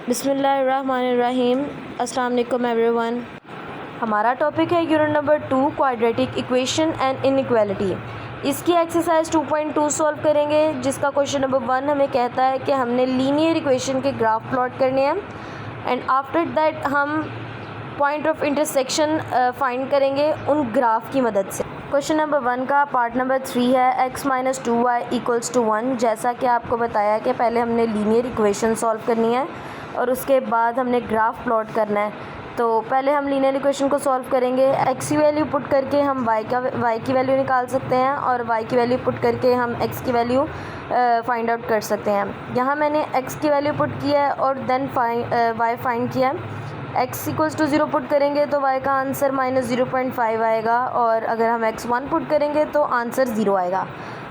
बिस्मिल्लाहिर्रहमानिर्रहीम। अस्सलाम वालेकुम एवरीवन। हमारा टॉपिक है unit number 2 quadratic equation and inequality. इसकी एक्सरसाइज 2.2 सॉल्व करेंगे, जिसका क्वेश्चन नंबर 1 हमें कहता है कि हमने लीनियर इक्वेशन के ग्राफ प्लॉट करने हैं एंड आफ्टर दैट हम पॉइंट ऑफ इंटरसेक्शन फाइंड करेंगे उन ग्राफ की मदद से। क्वेश्चन नंबर 1 का पार्ट नंबर 3 है x - 2y = 1। जैसा कि आपको बताया कि पहले हमने लीनियर इक्वेशन सॉल्व करनी है और उसके बाद हमने ग्राफ प्लॉट करना है। तो पहले हम लीनियर इक्वेशन को सॉल्व करेंगे। x की वैल्यू पुट करके हम y की वैल्यू निकाल सकते हैं और y की वैल्यू पुट करके हम x की वैल्यू फाइंड आउट कर सकते हैं। यहाँ मैंने x की वैल्यू पुट किया है और देन y फाइंड किया है। x = 0 पुट करेंगे तो y का आंसर -0.5 आएगा और अगर हम x1 पुट करेंगे तो आंसर 0 आएगा।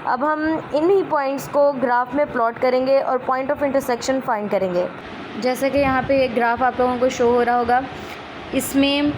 अब हम इन्हीं पॉइंट्स को ग्राफ में प्लॉट करेंगे और पॉइंट ऑफ इंटरसेक्शन फाइंड करेंगे। जैसे कि यहाँ पे एक ग्राफ आप लोगों को शो हो रहा होगा, इसमें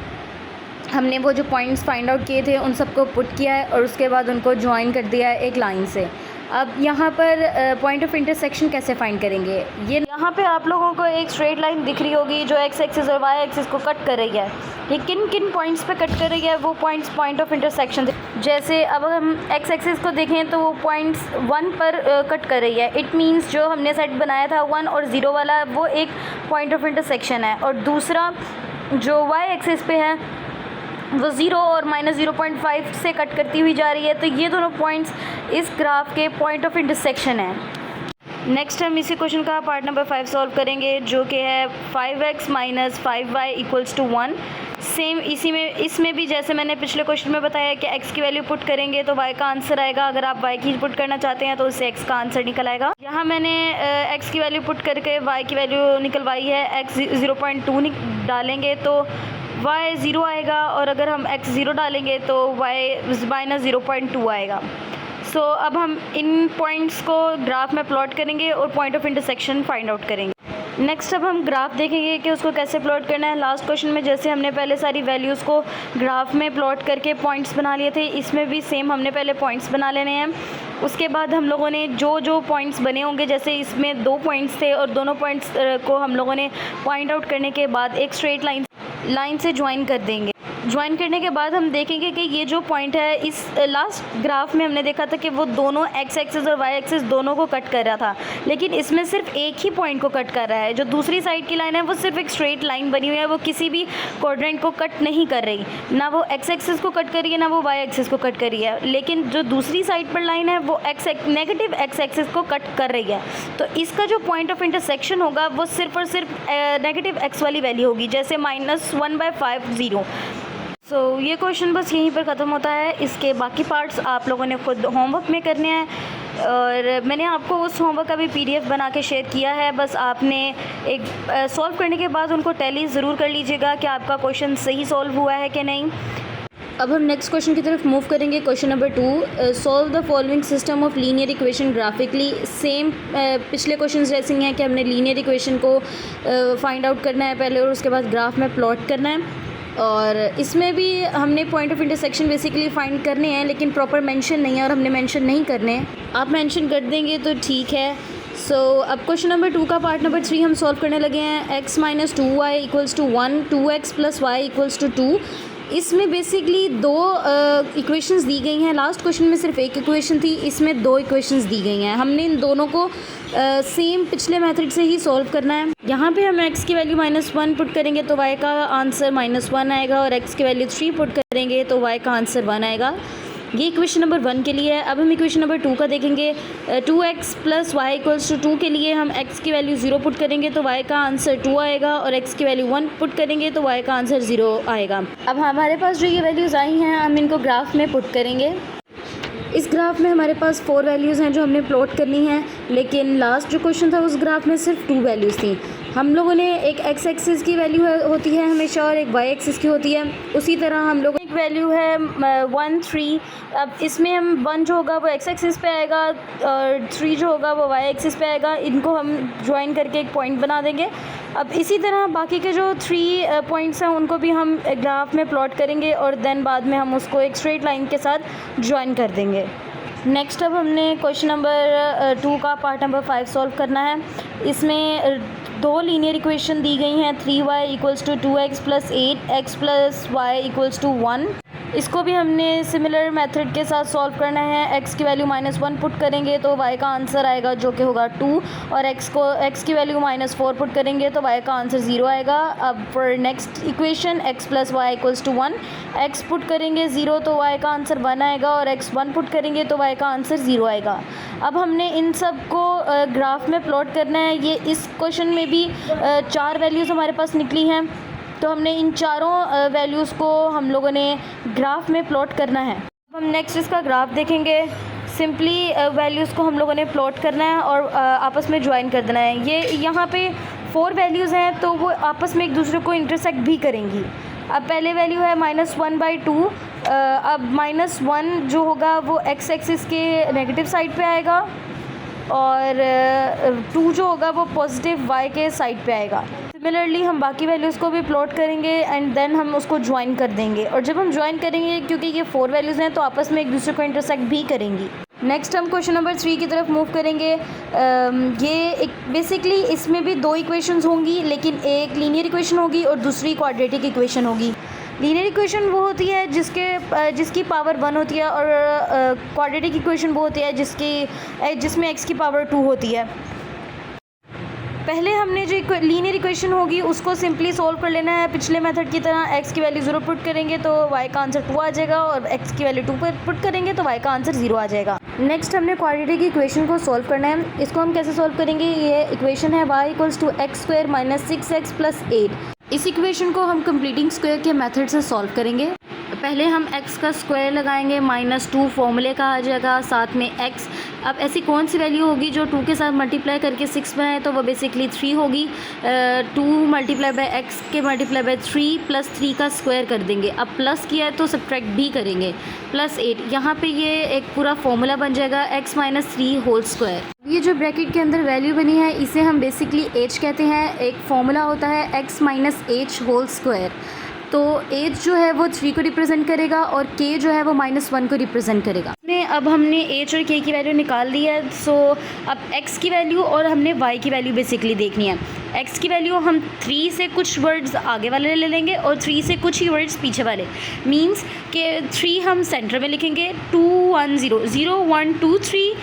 हमने वो जो पॉइंट्स फाइंड आउट किए थे उन सबको पुट किया है और उसके बाद उनको ज्वाइन कर दिया है एक लाइन से। अब यहाँ पर पॉइंट ऑफ इंटरसेक्शन कैसे फाइंड करेंगे? ये यहाँ पे आप लोगों को एक स्ट्रेट लाइन दिख रही होगी जो x एक्सिस और y एक्सिस को कट कर रही है। ये किन किन पॉइंट्स पे कट कर रही है, वो पॉइंट्स पॉइंट ऑफ इंटरसेक्शन। जैसे अब हम x एक्सिस को देखें तो वो पॉइंट्स 1 पर कट कर रही है। इट मीन्स जो हमने सेट बनाया था 1 और 0 वाला, वो एक पॉइंट ऑफ इंटरसेक्शन है और दूसरा जो y एक्सिस पे है वो 0 और -0.5 से कट करती हुई जा रही है। तो ये दोनों पॉइंट्स इस ग्राफ के पॉइंट ऑफ इंटरसेक्शन है। नेक्स्ट हम इसी क्वेश्चन का पार्ट नंबर 5 सॉल्व करेंगे, जो कि है 5x - 5y = 1। सेम इसमें भी जैसे मैंने पिछले क्वेश्चन में बताया कि x की वैल्यू पुट करेंगे तो y का आंसर आएगा। अगर आप y की पुट करना चाहते हैं तो उससे x का आंसर निकल आएगा। यहाँ मैंने x की वैल्यू पुट करके y की वैल्यू निकलवाई है। x 0.2 डालेंगे तो y 0 आएगा और अगर हम x 0 डालेंगे तो y -0.2 आएगा। सो अब हम इन पॉइंट्स को ग्राफ में प्लॉट करेंगे और point of intersection find out करेंगे। नेक्स्ट अब हम ग्राफ देखेंगे कि उसको कैसे प्लॉट करना है। लास्ट क्वेश्चन में जैसे हमने पहले सारी वैल्यूज़ को ग्राफ में प्लॉट करके पॉइंट्स बना लिए थे, इसमें भी सेम हमने पहले पॉइंट्स बना लेने हैं। उसके बाद हम लोगों ने जो पॉइंट्स बने होंगे, जैसे इसमें 2 पॉइंट्स थे और दोनों पॉइंट्स को हम लोगों ने पॉइंट आउट करने के बाद एक स्ट्रेट लाइन से ज्वाइन कर देंगे। ज्वाइन करने के बाद हम देखेंगे कि ये जो पॉइंट है, इस लास्ट ग्राफ में हमने देखा था कि वो दोनों x एक्सिस और y एक्सिस दोनों को कट कर रहा था, लेकिन इसमें सिर्फ एक ही पॉइंट को कट कर रहा है। जो दूसरी साइड की लाइन है वो सिर्फ एक स्ट्रेट लाइन बनी हुई है, वो किसी भी क्वाड्रेंट को कट नहीं कर रही, ना वो x एक्सिस को कट कर रही है ना वो y एक्सिस को कट कर रही है। लेकिन जो दूसरी साइड पर लाइन है वो नेगेटिव x एक्सिस को कट कर रही है। तो इसका जो पॉइंट ऑफ इंटरसेक्शन होगा वो सिर्फ और सिर्फ नेगेटिव x वाली वैल्यू होगी, जैसे -1/5 0। सो ये क्वेश्चन बस यहीं पर ख़त्म होता है। इसके बाकी पार्ट्स आप लोगों ने खुद होमवर्क में करने हैं और मैंने आपको उस होमवर्क का भी PDF बना के शेयर किया है। बस आपने एक सॉल्व करने के बाद उनको टैली ज़रूर कर लीजिएगा कि आपका क्वेश्चन सही सॉल्व हुआ है कि नहीं। अब हम नेक्स्ट क्वेश्चन की तरफ मूव करेंगे। Question number 2, solve the following system of linear equation graphically. Same पिछले क्वेश्चन जैसे ही हैं कि हमने लीनियर इक्वेशन को फाइंड आउट करना है पहले और उसके बाद ग्राफ में प्लॉट करना है। और इसमें भी हमने point of intersection basically find करने हैं, लेकिन प्रॉपर मेंशन नहीं है और हमने मेंशन नहीं करने हैं। आप मेंशन कर देंगे तो ठीक है। सो अब क्वेश्चन नंबर 2 का पार्ट नंबर 3 हम सॉल्व करने लगे हैं। x - 2y = 1, 2x + y = 2। इसमें बेसिकली 2 इक्वेशंस दी गई हैं। लास्ट क्वेश्चन में सिर्फ एक इक्वेशन थी, इसमें 2 इक्वेशंस दी गई हैं। हमने इन दोनों को सेम पिछले मेथड से ही सॉल्व करना है। यहाँ पे हम x की वैल्यू -1 पुट करेंगे तो y का आंसर -1 आएगा और x की वैल्यू 3 पुट करेंगे तो y का आंसर 1 आएगा। ये इक्वेशन नंबर 1 के लिए है। अब हम इक्वेशन नंबर 2 का देखेंगे। 2x + y = 2 के लिए हम x की वैल्यू 0 पुट करेंगे तो y का आंसर 2 आएगा और x की वैल्यू 1 पुट करेंगे तो y का आंसर 0 आएगा। अब हमारे पास जो ये वैल्यूज़ आई हैं हम इनको ग्राफ में पुट करेंगे। इस ग्राफ में हमारे पास 4 वैल्यूज़ हैं जो हमने प्लॉट करनी है, लेकिन लास्ट जो क्वेश्चन था उस ग्राफ में सिर्फ 2 वैल्यूज़ थी। हम लोगों ने एक x एक्सिस की वैल्यू होती है हमेशा और एक y एक्सिस की होती है। उसी तरह हम लोग एक वैल्यू है 1 3। अब इसमें हम 1 जो होगा वो x एक्सिस पे आएगा और 3 जो होगा वो y एक्सिस पे आएगा। इनको हम ज्वाइन करके एक पॉइंट बना देंगे। अब इसी तरह बाकी के जो 3 पॉइंट्स हैं उनको भी हम ग्राफ में प्लॉट करेंगे और देन बाद में हम उसको एक स्ट्रेट लाइन के साथ ज्वाइन कर देंगे। नेक्स्ट अब हमने क्वेश्चन नंबर 2 का पार्ट नंबर 5 सॉल्व करना है। इसमें दो लीनियर इक्वेशन दी गई हैं, 3y equals to 2x plus 8x plus y equals to 1। इसको भी हमने सिमिलर मेथड के साथ सॉल्व करना है। x की वैल्यू -1 पुट करेंगे तो y का आंसर आएगा जो कि होगा 2, और x की वैल्यू -4 पुट करेंगे तो y का आंसर 0 आएगा। अब for next equation x plus y equals to 1, x put करेंगे 0 तो y का आंसर 1 आएगा, और x 1 पुट करेंगे तो y का आंसर 0 आएगा। अब हमने इन सब को ग्राफ में प्लॉट करना है। ये इस क्वेश्चन में भी 4 वैल्यूज़ हमारे पास निकली हैं, तो हमने इन चारों वैल्यूज़ को हम लोगों ने ग्राफ में प्लॉट करना है। अब हम नेक्स्ट इसका ग्राफ देखेंगे। सिंपली वैल्यूज़ को हम लोगों ने प्लॉट करना है और आपस में ज्वाइन कर देना है। ये यहाँ पे 4 वैल्यूज़ हैं तो वो आपस में एक दूसरे को इंटरसेक्ट भी करेंगी। अब पहले वैल्यू है -1/2। अब -1 जो होगा वो x एक्सिस के नेगेटिव साइड पे आएगा, और 2 जो होगा वो पॉजिटिव y के साइड पे आएगा। सिमिलरली हम बाकी वैल्यूज़ को भी प्लॉट करेंगे एंड देन हम उसको ज्वाइन कर देंगे, और जब हम ज्वाइन करेंगे क्योंकि ये 4 वैल्यूज़ हैं तो आपस में एक दूसरे को इंटरसेक्ट भी करेंगी। नेक्स्ट हम क्वेश्चन नंबर 3 की तरफ मूव करेंगे। ये एक बेसिकली इसमें भी 2 इक्वेशंस होंगी, लेकिन एक लीनियर इक्वेशन होगी और दूसरी क्वाड्रेटिक इक्वेशन होगी। लीनियर इक्वेशन वो होती है जिसकी पावर 1 होती है, और क्वाड्रेटिक इक्वेशन वो होती है जिसमें x की पावर 2 होती है। पहले हमने जो लीनियर इक्वेशन होगी उसको सिंपली सॉल्व कर लेना है पिछले मेथड की तरह। x की वैल्यू 0 पुट करेंगे तो y का आंसर 2 आ जाएगा, और x की वैल्यू 2 पुट करेंगे तो y का आंसर 0 आ जाएगा। नेक्स्ट हमने क्वाड्रेटिक इक्वेशन को सॉल्व करना है। इसको हम कैसे सॉल्व करेंगे? ये इक्वेशन है y equals to x² minus 6x plus 8। इस इक्वेशन को हम कंप्लीटिंग स्क्वायर के मेथड से सॉल्व करेंगे। पहले हम x का स्क्वायर लगाएंगे, -2 फॉर्मूले का आ जाएगा, साथ में x। अब ऐसी कौन सी वैल्यू होगी जो 2 के साथ मल्टीप्लाई करके 6 बनाए, तो वो बेसिकली 3 होगी। 2 मल्टीप्लाई बाय x के मल्टीप्लाई बाय 3 प्लस 3 का स्क्वायर कर देंगे। अब प्लस किया है तो सब्ट्रैक्ट भी करेंगे, प्लस 8। यहाँ पे ये एक पूरा फॉर्मूला बन जाएगा x माइनस 3 होल स्क्वायर। ये जो ब्रैकेट के अंदर वैल्यू बनी है इसे हम बेसिकली h कहते हैं। एक फॉर्मूला होता है x minus h whole square. तो h जो है वो 3 को रिप्रेजेंट करेगा और k जो है वो -1 को रिप्रेजेंट करेगा। अब हमने h और k की वैल्यू निकाल दी है। सो अब x की वैल्यू और हमने y की वैल्यू बेसिकली देखनी है। x की वैल्यू हम 3 से कुछ वर्ड्स आगे वाले ले लेंगे और 3 से कुछ ही वर्ड्स पीछे वाले। मींस के 3 हम सेंटर में लिखेंगे, 2 1 0 0 1 2 3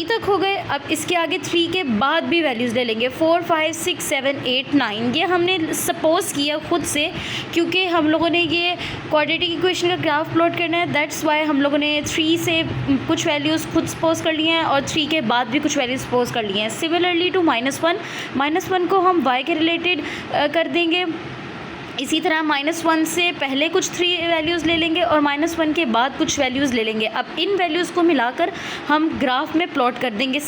तक हो गए। अब इसके आगे 3 के बाद भी वैल्यूज़ ले लेंगे, 4 5 6 7 8 9। ये हमने सपोज़ किया खुद से, क्योंकि हम लोगों ने ये क्वाड्रेटिक इक्वेशन का ग्राफ प्लॉट करना है। दैट्स वाई हम लोगों ने 3 से कुछ वैल्यूज़ खुद सपोज़ कर लिए हैं और 3 के बाद भी कुछ वैल्यूज़ सपोज़ कर लिए हैं। सिमिलरली टू -1 को हम y के रिलेटेड कर देंगे। इसी तरह -1 से पहले कुछ 3 वैल्यूज़ ले लेंगे और -1 के बाद कुछ वैल्यूज़ ले लेंगे। अब इन वैल्यूज़ को मिलाकर हम ग्राफ में प्लॉट कर देंगे।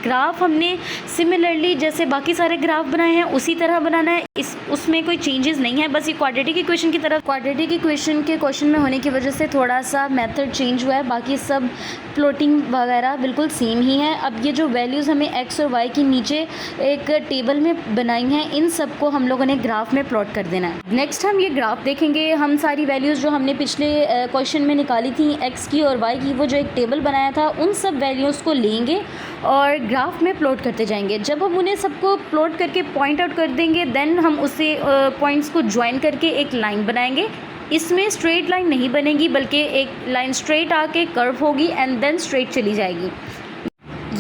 ग्राफ हमने सिमिलरली जैसे बाकी सारे ग्राफ बनाए हैं उसी तरह बनाना है, उसमें कोई चेंजेस नहीं है। बस ये क्वाड्रेटिक इक्वेशन की तरफ, क्वाड्रेटिक इक्वेशन के क्वेश्चन में होने की वजह से थोड़ा सा मेथड चेंज हुआ है, बाकी सब प्लॉटिंग वगैरह बिल्कुल सेम ही है। अब ये जो वैल्यूज़ हमें x और y की नीचे एक टेबल में बनाई हैं, इन सब को हम लोगों ने ग्राफ में प्लॉट कर देना है। नेक्स्ट हम ये ग्राफ देखेंगे। हम सारी वैल्यूज़ जो हमने पिछले क्वेश्चन में निकाली थी x की और y की, वो जो एक टेबल बनाया था, उन सब वैल्यूज़ को लेंगे और ग्राफ में प्लॉट करते जाएंगे। जब हम उन्हें सबको प्लॉट करके पॉइंट आउट कर देंगे, देन हम उसे पॉइंट्स को ज्वाइन करके एक लाइन बनाएंगे। इसमें स्ट्रेट लाइन नहीं बनेगी, बल्कि एक लाइन स्ट्रेट आके कर्व होगी एंड देन स्ट्रेट चली जाएगी।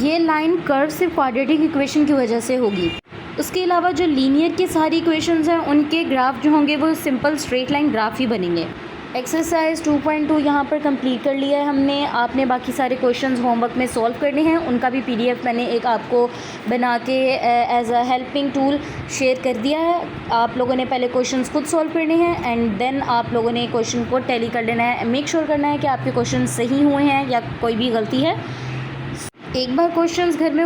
ये लाइन कर्व सिर्फ क्वाड्रेटिक इक्वेशन की वजह से होगी। उसके अलावा जो लीनियर की सारी इक्वेशंस हैं उनके ग्राफ जो होंगे वो सिंपल स्ट्रेट लाइन ग्राफ ही बनेंगे। एक्सरसाइज 2.2 यहाँ पर कंप्लीट कर लिया है हमने। आपने बाकी सारे क्वेश्चंस होमवर्क में सॉल्व करने हैं, उनका भी PDF मैंने एक आपको बना के as a helping tool share कर दिया है। आप लोगों ने पहले क्वेश्चंस खुद सॉल्व करने हैं एंड देन आप लोगों ने क्वेश्चन को टैली कर लेना है। मेक श्योर करना है कि आपके क्वेश्चन सही हुए हैं या कोई भी गलती है। एक बार क्वेश्चंस घर में